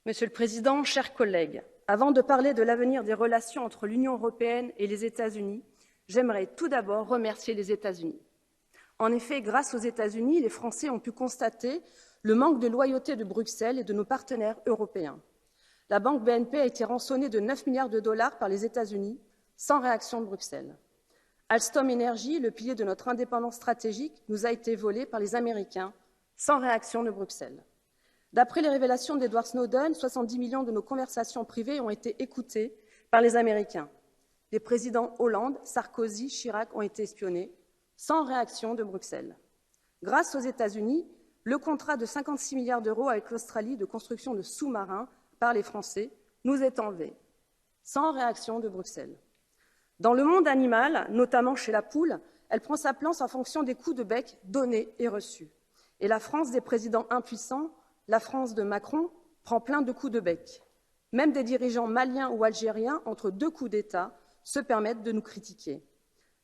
Monsieur le Président, chers collègues, avant de parler de l'avenir des relations entre l'Union européenne et les États-Unis, j'aimerais tout d'abord remercier les États-Unis. En effet, grâce aux États-Unis, les Français ont pu constater le manque de loyauté de Bruxelles et de nos partenaires européens. La banque BNP a été rançonnée de 9 milliards de dollars par les États-Unis, sans réaction de Bruxelles. Alstom Energy, le pilier de notre indépendance stratégique, nous a été volé par les Américains, sans réaction de Bruxelles. D'après les révélations d'Edward Snowden, 70 millions de nos conversations privées ont été écoutées par les Américains. Les présidents Hollande, Sarkozy, Chirac ont été espionnés, sans réaction de Bruxelles. Grâce aux États-Unis, le contrat de 56 milliards d'euros avec l'Australie de construction de sous-marins par les Français nous est enlevé, sans réaction de Bruxelles. Dans le monde animal, notamment chez la poule, elle prend sa place en fonction des coups de bec donnés et reçus. Et la France des présidents impuissants, la France de Macron, prend plein de coups de bec. Même des dirigeants maliens ou algériens, entre deux coups d'État, se permettent de nous critiquer.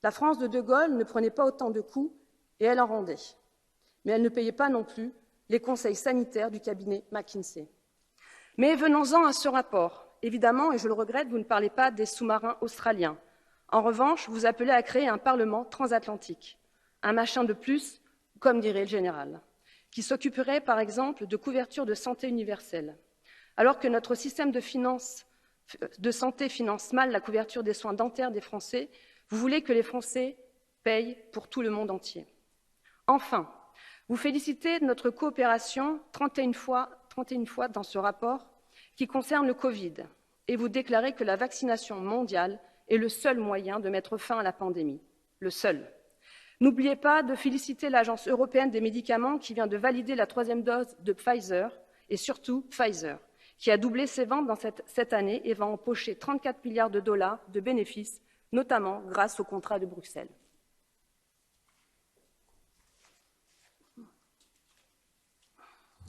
La France de De Gaulle ne prenait pas autant de coups et elle en rendait. Mais elle ne payait pas non plus les conseils sanitaires du cabinet McKinsey. Mais venons-en à ce rapport. Évidemment, et je le regrette, vous ne parlez pas des sous-marins australiens. En revanche, vous appelez à créer un Parlement transatlantique, un machin de plus, comme dirait le général, qui s'occuperait, par exemple, de couverture de santé universelle. Alors que notre système de santé finance mal la couverture des soins dentaires des Français, vous voulez que les Français payent pour tout le monde entier. Enfin, vous félicitez de notre coopération 31 fois dans ce rapport qui concerne le Covid, et vous déclarez que la vaccination mondiale est le seul moyen de mettre fin à la pandémie. Le seul. N'oubliez pas de féliciter l'Agence européenne des médicaments qui vient de valider la 3e dose de Pfizer, et surtout Pfizer, qui a doublé ses ventes dans cette année et va empocher 34 milliards de dollars de bénéfices, notamment grâce au contrat de Bruxelles.